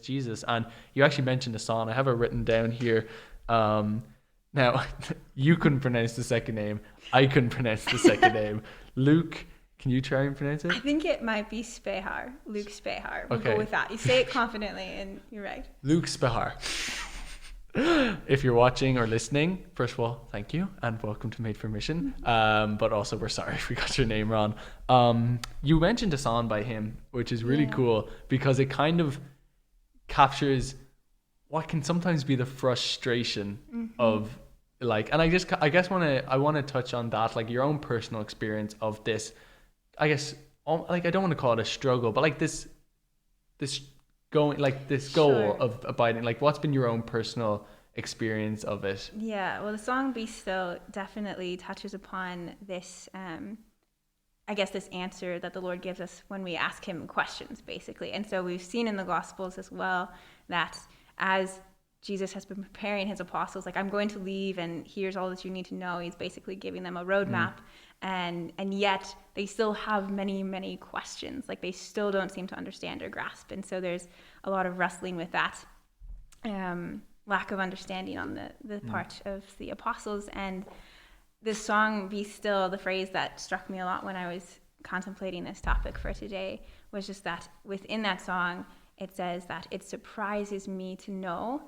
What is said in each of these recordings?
Jesus. And you actually mentioned a song. I have it written down here. Now, you couldn't pronounce the second name. I couldn't pronounce the second name. Luke, can you try and pronounce it? I think it might be Spehar. Luke Spehar. We'll Okay. go with that. You say it confidently, and you're right. Luke Spehar. If you're watching or listening, first of all, thank you and welcome to Made for Mission. But also, we're sorry if we got your name wrong. You mentioned a song by him, which is really cool because it kind of captures what can sometimes be the frustration of like, and I guess I want to touch on that, like your own personal experience of this. I guess like I don't want to call it a struggle, but like this going like this goal Sure. of abiding. Like, what's been your own personal experience of it? Yeah, well, the song Be Still definitely touches upon this, I guess, this answer that the Lord gives us when we ask him questions, basically. And so we've seen in the Gospels as well that as Jesus has been preparing his apostles, like, I'm going to leave and here's all that you need to know. He's basically giving them a roadmap. And yet they still have many, many questions. Like, they still don't seem to understand or grasp. And so there's a lot of wrestling with that lack of understanding on the part of the apostles. And this song, Be Still, the phrase that struck me a lot when I was contemplating this topic for today was just that within that song, it says that it surprises me to know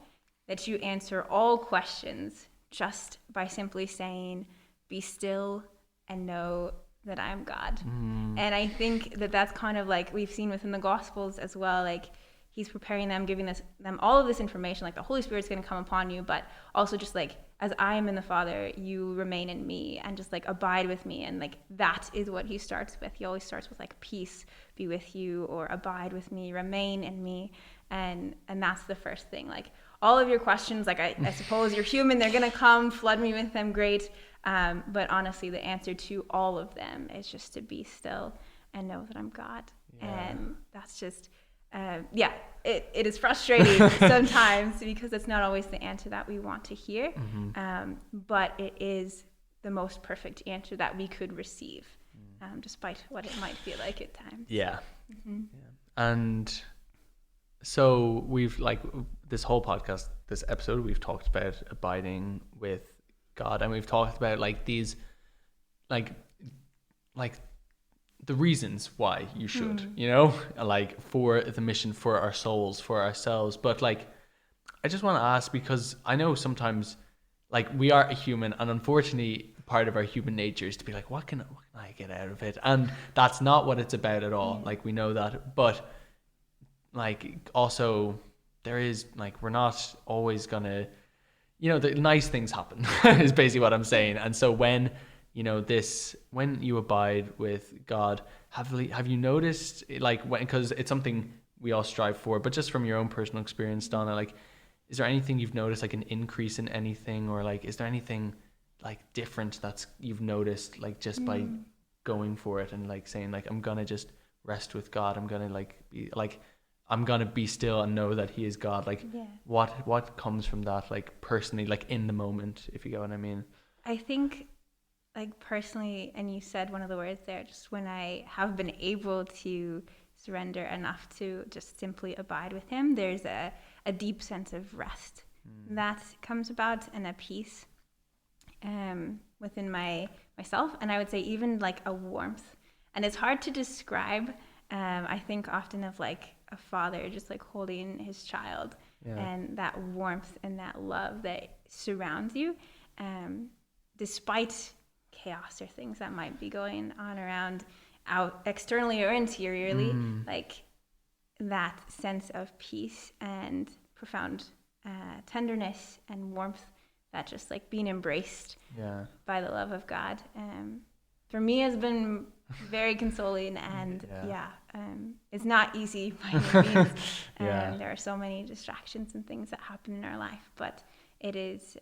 that you answer all questions just by simply saying, be still and know that I am God. And I think that that's kind of like we've seen within the Gospels as well, like he's preparing them, giving them all of this information, like the Holy Spirit's going to come upon you, but also just like, as I am in the Father, you remain in me, and just like abide with me. And like that is what he starts with. He always starts with like peace be with you, or abide with me, remain in me. And that's the first thing. Like all of your questions, like I suppose you're human, they're going to come, flood me with them, great. But honestly, the answer to all of them is just to be still and know that I'm God. And that's just, it is frustrating sometimes because it's not always the answer that we want to hear. But it is the most perfect answer that we could receive, despite what it might feel like at times. Yeah. And so we've like this whole podcast, this episode, we've talked about abiding with God, and we've talked about like these like the reasons why you should, you know, like for the mission, for our souls, for ourselves. But like I just want to ask, because I know sometimes like we are a human, and unfortunately part of our human nature is to be like, what can I get out of it? And that's not what it's about at all. Like we know that, but like also there is like, we're not always gonna, you know, the nice things happen is basically what I'm saying. And so when, you know, when you abide with God, have you noticed, like, because it's something we all strive for, but just from your own personal experience, Donna, like, is there anything you've noticed, like an increase in anything, or like, is there anything like different that's you've noticed, like just by going for it and like saying like, I'm gonna just rest with God, I'm gonna I'm gonna be still and know that he is God, like what comes from that, like personally, like in the moment, if you get what I mean? I think like personally, and you said one of the words there, just when I have been able to surrender enough to just simply abide with him, there's a deep sense of rest that comes about, and a peace within myself, and I would say even like a warmth. And it's hard to describe. I think often of like a father just like holding his child, and that warmth and that love that surrounds you, despite chaos or things that might be going on around, out externally or interiorly, like that sense of peace and profound tenderness and warmth, that just like being embraced by the love of God, for me has been very consoling. And it's not easy by any means. There are so many distractions and things that happen in our life, but it is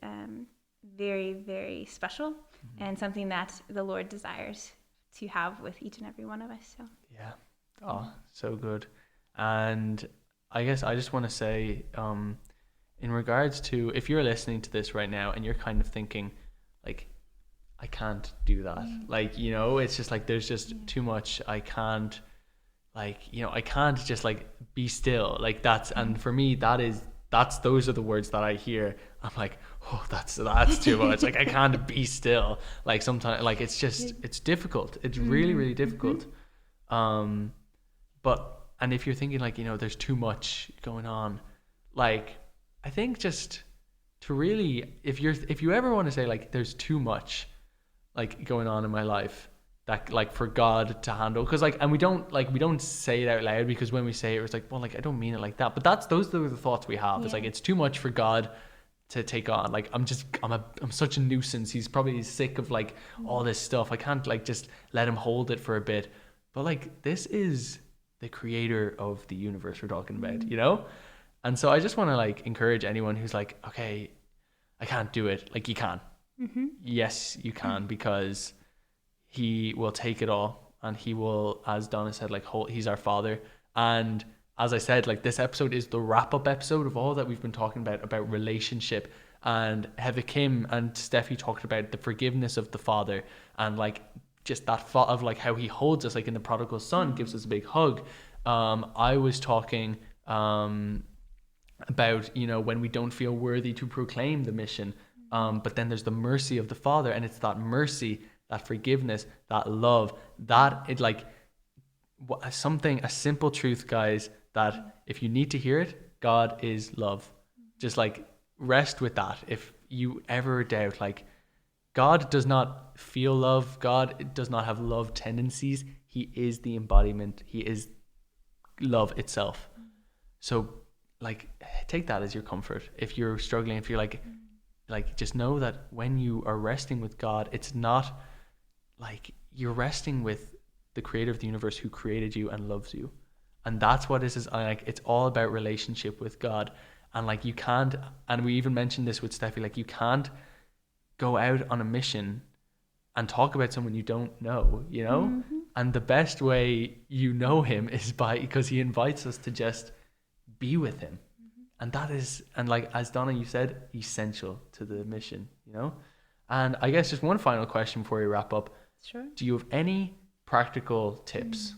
very, very special, and something that the Lord desires to have with each and every one of us. So So good. And I guess I just want to say, in regards to, if you're listening to this right now and you're kind of thinking like, I can't do that. Like, you know, it's just like there's just too much. I can't, like, you know, I can't just like be still. Like that's, and for me those are the words that I hear. I'm like, oh, that's too much. Like I can't be still. Like sometimes, like it's difficult. It's really, really difficult. But, and if you're thinking like, you know, there's too much going on, like I think just to really, if you ever want to say like there's too much like going on in my life that like for God to handle, because like, and we don't say it out loud, because when we say it, it's like, well, like I don't mean it like that, but those are the thoughts we have. It's like it's too much for God to take on. Like I'm such a nuisance. He's probably sick of like all this stuff. I can't like just let him hold it for a bit. But like this is the creator of the universe we're talking about, you know? And so I just want to like encourage anyone who's like, okay, I can't do it. Like you can. Yes, you can, because he will take it all, and he will, as Donna said, like he's our father. And as I said, like this episode is the wrap-up episode of all that we've been talking about relationship. And Heva Kim and Steffi talked about the forgiveness of the father, and like just that thought of like how he holds us, like in the prodigal son, gives us a big hug. I was talking about, you know, when we don't feel worthy to proclaim the mission, but then there's the mercy of the father, and it's that mercy, that forgiveness, that love, that it like a simple truth, guys, that if you need to hear it, God is love. Just like rest with that. If you ever doubt, like God does not feel love, God does not have love tendencies. He is the embodiment. He is love itself. So like take that as your comfort. If you're struggling, if you're like just know that when you are resting with God, it's not like you're resting with the creator of the universe who created you and loves you. And that's what this is like. It's all about relationship with God. And like you can't, and we even mentioned this with Steffi, like you can't go out on a mission and talk about someone you don't know, you know? And the best way you know him is because he invites us to just be with him. And that is, and like as Donna, you said, essential to the mission, you know? And I guess just one final question before we wrap up. Sure. Do you have any practical tips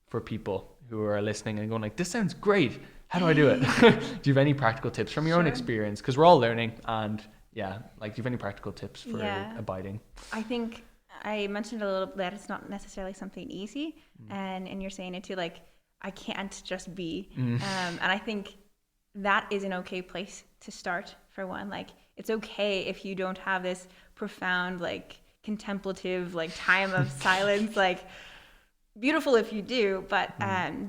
for people who are listening and going like, this sounds great, how do I do it? Do you have any practical tips from your own experience? Because we're all learning, and yeah, like do you have any practical tips for abiding? I think I mentioned a little bit that it's not necessarily something easy, and you're saying it too, like I can't just be. And I think that is an okay place to start for one. Like it's okay if you don't have this profound, like contemplative, like time of silence, like beautiful if you do, but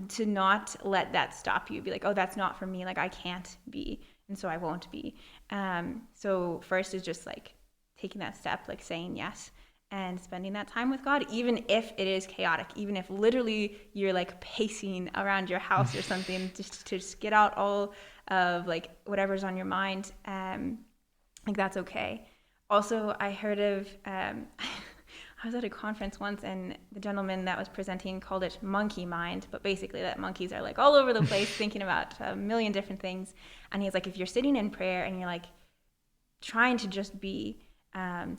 to not let that stop you. Be like, oh, that's not for me. Like I can't be, and so I won't be. So first is just like taking that step, like saying yes and spending that time with God, even if it is chaotic, even if literally you're like pacing around your house or something, just to get out all of like whatever's on your mind. Like that's okay. Also, I heard of, I was at a conference once, and the gentleman that was presenting called it monkey mind, but basically that monkeys are like all over the place thinking about a million different things. And he's like, if you're sitting in prayer and you're like trying to just be,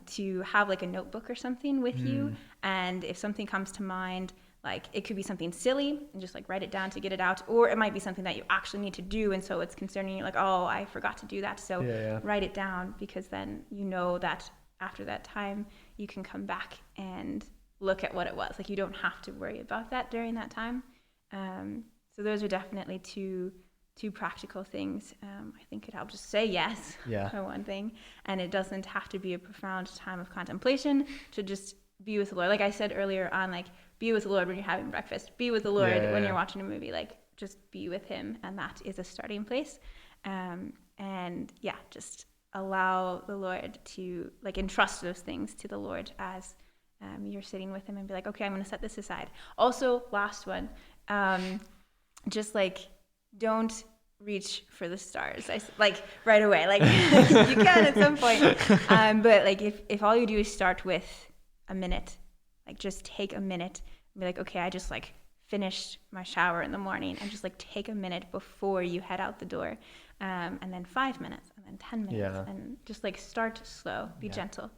to have like a notebook or something with you, and if something comes to mind, like it could be something silly and just like write it down to get it out, or it might be something that you actually need to do, and so it's concerning you, like, oh, I forgot to do that, so write it down, because then you know that after that time you can come back and look at what it was. Like you don't have to worry about that during that time. So those are definitely two practical things. I think it helps. Just say yes for one thing, and it doesn't have to be a profound time of contemplation to just be with the Lord. Like I said earlier on, like be with the Lord when you're having breakfast, be with the Lord when you're watching a movie, like just be with him, and that is a starting place. And yeah, just allow the Lord to like entrust those things to the Lord as you're sitting with him, and be like, okay, I'm going to set this aside. Also, last one, just like don't reach for the stars, like right away, like you can at some point, but like if all you do is start with a minute, like just take a minute and be like, okay, I just like finished my shower in the morning, and just like take a minute before you head out the door, and then 5 minutes, and then 10 minutes, and just like start slow, be gentle.